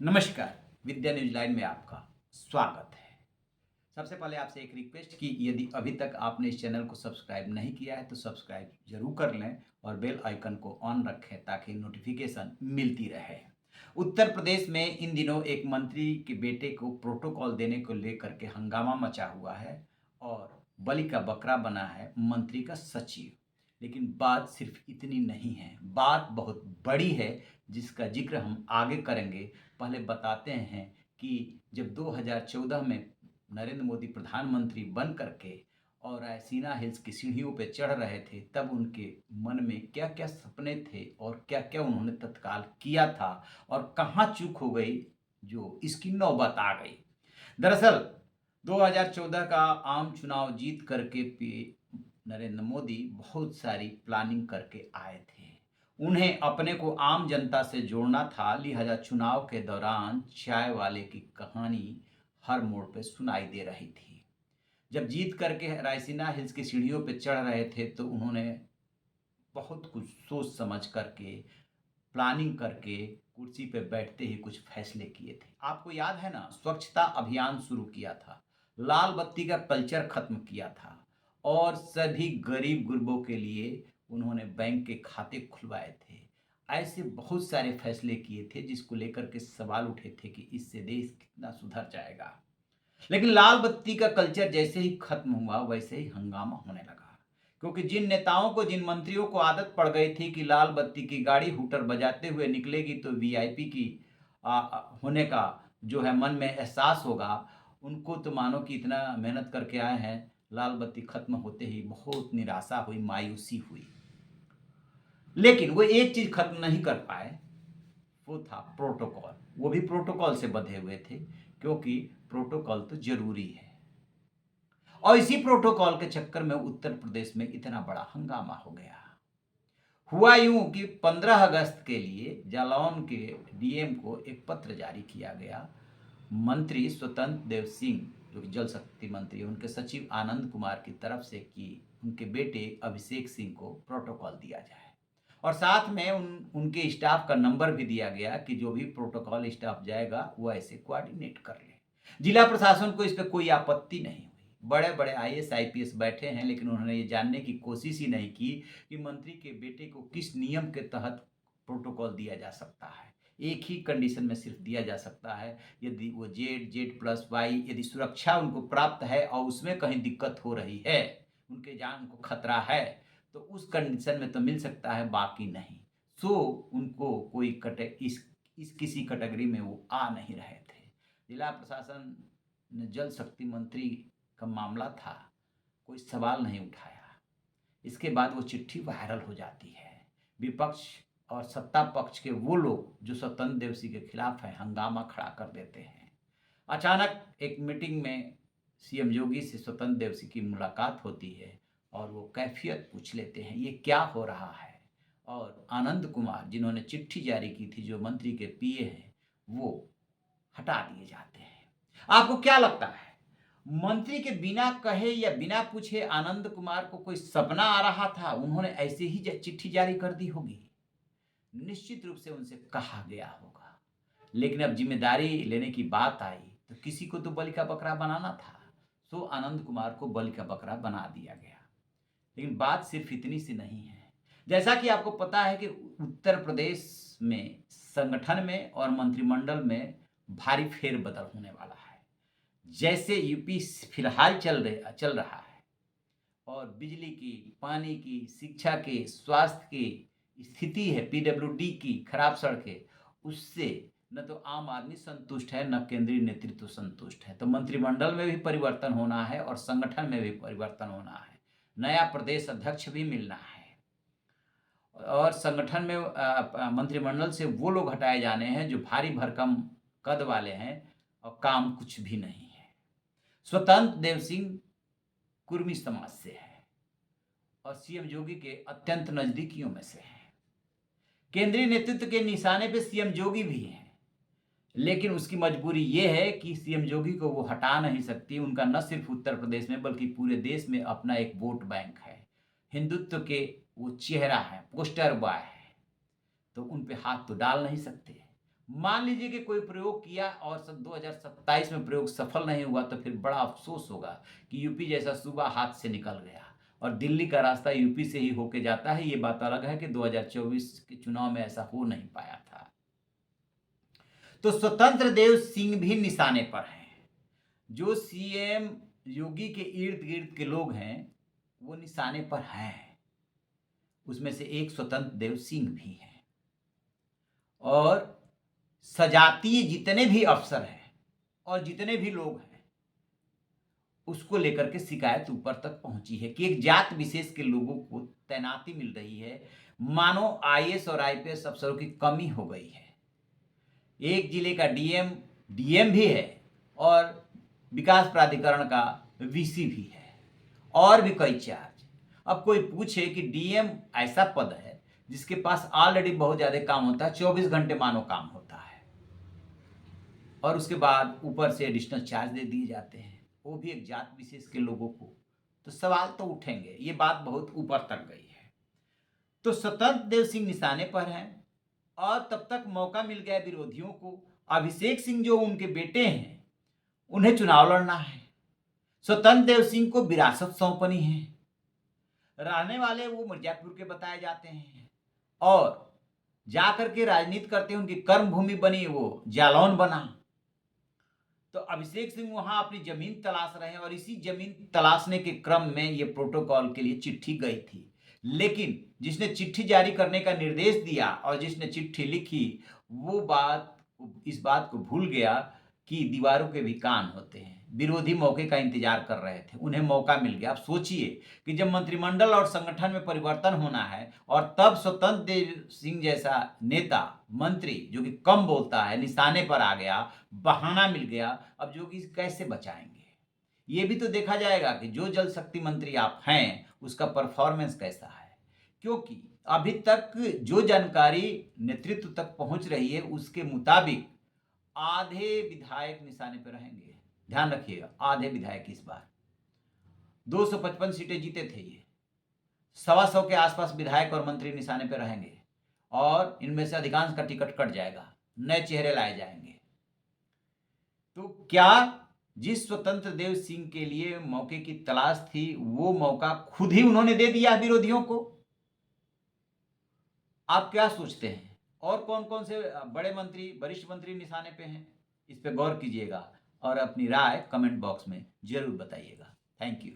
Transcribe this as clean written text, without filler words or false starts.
नमस्कार। विद्या news line में आपका स्वागत है। सबसे पहले आपसे एक रिक्वेस्ट कि यदि अभी तक आपने इस चैनल को सब्सक्राइब नहीं किया है तो सब्सक्राइब जरूर कर लें और बेल आइकन को ऑन रखें ताकि नोटिफिकेशन मिलती रहे। उत्तर प्रदेश में इन दिनों एक मंत्री के बेटे को प्रोटोकॉल देने को लेकर के हंगामा मचा हुआ है और बलि का बकरा बना है मंत्री का सचिव। लेकिन बात सिर्फ इतनी नहीं है, बात बहुत बड़ी है जिसका जिक्र हम आगे करेंगे। पहले बताते हैं कि जब 2014 में नरेंद्र मोदी प्रधानमंत्री बन करके और रायसीना हिल्स की सीढ़ियों पे चढ़ रहे थे, तब उनके मन में क्या क्या सपने थे और क्या क्या उन्होंने तत्काल किया था और कहाँ चूक हो गई जो इसकी नौबत आ गई। दरअसल 2014 का आम चुनाव जीत करके नरेंद्र मोदी बहुत सारी प्लानिंग करके आए थे। उन्हें अपने को आम जनता से जोड़ना था, लिहाजा चुनाव के दौरान चाय वाले की कहानी हर मोड़ पे सुनाई दे रही थी। जब जीत करके रायसीना हिल्स की सीढ़ियों पे चढ़ रहे थे तो उन्होंने बहुत कुछ सोच समझ करके प्लानिंग करके कुर्सी पे बैठते ही कुछ फैसले किए थे। आपको याद है ना, स्वच्छता अभियान शुरू किया था, लाल बत्ती का कल्चर खत्म किया था और सभी गरीब गुरबों के लिए उन्होंने बैंक के खाते खुलवाए थे। ऐसे बहुत सारे फैसले किए थे जिसको लेकर के सवाल उठे थे कि इससे देश कितना सुधर जाएगा। लेकिन लाल बत्ती का कल्चर जैसे ही खत्म हुआ वैसे ही हंगामा होने लगा, क्योंकि जिन नेताओं को, जिन मंत्रियों को आदत पड़ गई थी कि लाल बत्ती की गाड़ी हूटर बजाते हुए निकलेगी तो वीआईपी की होने का जो है मन में एहसास होगा, उनको तो मानो कि इतना मेहनत करके आए हैं, लाल बत्ती खत्म होते ही बहुत निराशा हुई, मायूसी हुई। लेकिन वो एक चीज खत्म नहीं कर पाए, वो था प्रोटोकॉल। वो भी प्रोटोकॉल से बंधे हुए थे, क्योंकि प्रोटोकॉल तो जरूरी है। और इसी प्रोटोकॉल के चक्कर में उत्तर प्रदेश में इतना बड़ा हंगामा हो गया। हुआ यूं कि 15 अगस्त के लिए जालौन के डीएम को एक पत्र जारी किया गया। मंत्री स्वतंत्र देव सिंह, जो कि जल शक्ति मंत्री, उनके सचिव आनंद कुमार की तरफ से कि उनके बेटे अभिषेक सिंह को प्रोटोकॉल दिया जाए और साथ में उनके स्टाफ का नंबर भी दिया गया कि जो भी प्रोटोकॉल स्टाफ जाएगा वो ऐसे कोऑर्डिनेट कर ले। जिला प्रशासन को इस पर कोई आपत्ति नहीं हुई। बड़े बड़े आईएएस आईपीएस बैठे हैं, लेकिन उन्होंने ये जानने की कोशिश ही नहीं की कि मंत्री के बेटे को किस नियम के तहत प्रोटोकॉल दिया जा सकता है। एक ही कंडीशन में सिर्फ दिया जा सकता है, यदि वो Z+Y, यदि सुरक्षा उनको प्राप्त है और उसमें कहीं दिक्कत हो रही है, उनके जान को खतरा है, तो उस कंडीशन में तो मिल सकता है, बाकी नहीं। सो उनको कोई इस किसी कैटेगरी में वो आ नहीं रहे थे। जिला प्रशासन ने, जल शक्ति मंत्री का मामला था, कोई सवाल नहीं उठाया। इसके बाद वो चिट्ठी वायरल हो जाती है। विपक्ष और सत्ता पक्ष के वो लोग जो स्वतंत्र देव सिंह के खिलाफ है, हंगामा खड़ा कर देते हैं। अचानक एक मीटिंग में सीएम योगी से स्वतंत्र देव सिंह की मुलाकात होती है और वो कैफियत पूछ लेते हैं, ये क्या हो रहा है। और आनंद कुमार, जिन्होंने चिट्ठी जारी की थी, जो मंत्री के पीए हैं, वो हटा दिए जाते हैं। आपको क्या लगता है, मंत्री के बिना कहे या बिना पूछे आनंद कुमार को कोई सपना आ रहा था, उन्होंने ऐसे ही चिट्ठी जारी कर दी होगी? निश्चित रूप से उनसे कहा गया होगा। लेकिन अब जिम्मेदारी लेने की बात आई तो किसी को तो बलि का बकरा बनाना था, सो आनंद कुमार को बलि का बकरा बना दिया गया। लेकिन बात सिर्फ इतनी सी नहीं है। जैसा कि आपको पता है कि उत्तर प्रदेश में संगठन में और मंत्रिमंडल में भारी फेरबदल होने वाला है। जैसे यूपी फिलहाल चल रहा है और बिजली की, पानी की, शिक्षा की, स्वास्थ्य की स्थिति है, पीडब्ल्यूडी की खराब सड़कें, उससे न तो आम आदमी संतुष्ट है, न केंद्रीय नेतृत्व संतुष्ट है। तो मंत्रिमंडल में भी परिवर्तन होना है और संगठन में भी परिवर्तन होना है। नया प्रदेश अध्यक्ष भी मिलना है और संगठन में मंत्रिमंडल से वो लोग हटाए जाने हैं जो भारी भरकम कद वाले हैं और काम कुछ भी नहीं है। स्वतंत्र देव सिंह कुर्मी समाज से है और सीएम योगी के अत्यंत नजदीकियों में से है। केंद्रीय नेतृत्व के निशाने पे सीएम योगी भी हैं, लेकिन उसकी मजबूरी ये है कि सीएम योगी को वो हटा नहीं सकती। उनका न सिर्फ उत्तर प्रदेश में बल्कि पूरे देश में अपना एक वोट बैंक है, हिंदुत्व के वो चेहरा है, पोस्टर बॉय है, तो उन पे हाथ तो डाल नहीं सकते। मान लीजिए कि कोई प्रयोग किया और सन 2027 में प्रयोग सफल नहीं हुआ तो फिर बड़ा अफ़सोस होगा कि यूपी जैसा सूबा हाथ से निकल गया और दिल्ली का रास्ता यूपी से ही होके जाता है। ये बात अलग है कि 2024 के चुनाव में ऐसा हो नहीं पाया था। तो स्वतंत्र देव सिंह भी निशाने पर हैं। जो सीएम योगी के इर्द-गिर्द के लोग हैं, वो निशाने पर हैं। उसमें से एक स्वतंत्र देव सिंह भी हैं। और सजातीय जितने भी अफसर हैं और जितने भी लोग हैं, उसको लेकर के शिकायत ऊपर तक पहुंची है कि एक जात विशेष के लोगों को तैनाती मिल रही है, मानो आईएएस और आईपीएस अफसरों की कमी हो गई है। एक जिले का डीएम भी है और विकास प्राधिकरण का वीसी भी है और भी कई चार्ज। अब कोई पूछे कि डीएम ऐसा पद है जिसके पास ऑलरेडी बहुत ज्यादा काम होता है, 24 घंटे मानो काम होता है, और उसके बाद ऊपर से एडिशनल चार्ज दे दिए जाते हैं, वो भी एक जात विशेष के लोगों को, तो सवाल तो उठेंगे। ये बात बहुत ऊपर तक गई है। तो स्वतंत्र देव सिंह निशाने पर हैं और तब तक मौका मिल गया विरोधियों को। अभिषेक सिंह जो उनके बेटे हैं, उन्हें चुनाव लड़ना है। स्वतंत्र देव सिंह को विरासत सौंपनी है। रहने वाले वो मिर्जापुर के बताए जाते हैं और जाकर के राजनीति करते हैं। उनकी कर्म भूमि बनी वो जालौन बना। तो अभिषेक सिंह वहां अपनी जमीन तलाश रहे हैं और इसी जमीन तलाशने के क्रम में ये प्रोटोकॉल के लिए चिट्ठी गई थी। लेकिन जिसने चिट्ठी जारी करने का निर्देश दिया और जिसने चिट्ठी लिखी, वो इस बात को भूल गया कि दीवारों के भी कान होते हैं। विरोधी मौके का इंतजार कर रहे थे, उन्हें मौका मिल गया। अब सोचिए कि जब मंत्रिमंडल और संगठन में परिवर्तन होना है और तब स्वतंत्र देव सिंह जैसा नेता मंत्री जो कि कम बोलता है निशाने पर आ गया, बहाना मिल गया। अब जोगी कैसे बचाएंगे? ये भी तो देखा जाएगा कि जो जल शक्ति मंत्री आप हैं उसका परफॉर्मेंस कैसा है, क्योंकि अभी तक जो जानकारी नेतृत्व तक पहुंच रही है उसके मुताबिक आधे विधायक निशाने पर रहेंगे। ध्यान रखिएगा, आधे विधायक इस बार 255 सीटें जीते थे ये, 125 के आसपास विधायक और मंत्री निशाने पर रहेंगे और इनमें से अधिकांश का टिकट कट जाएगा, नए चेहरे लाए जाएंगे। तो क्या जिस स्वतंत्र देव सिंह के लिए मौके की तलाश थी वो मौका खुद ही उन्होंने दे दिया विरोधियों को? आप क्या सोचते हैं? और कौन कौन से बड़े मंत्री, वरिष्ठ मंत्री निशाने पे हैं? इस पे गौर कीजिएगा और अपनी राय कमेंट बॉक्स में जरूर बताइएगा। Thank you.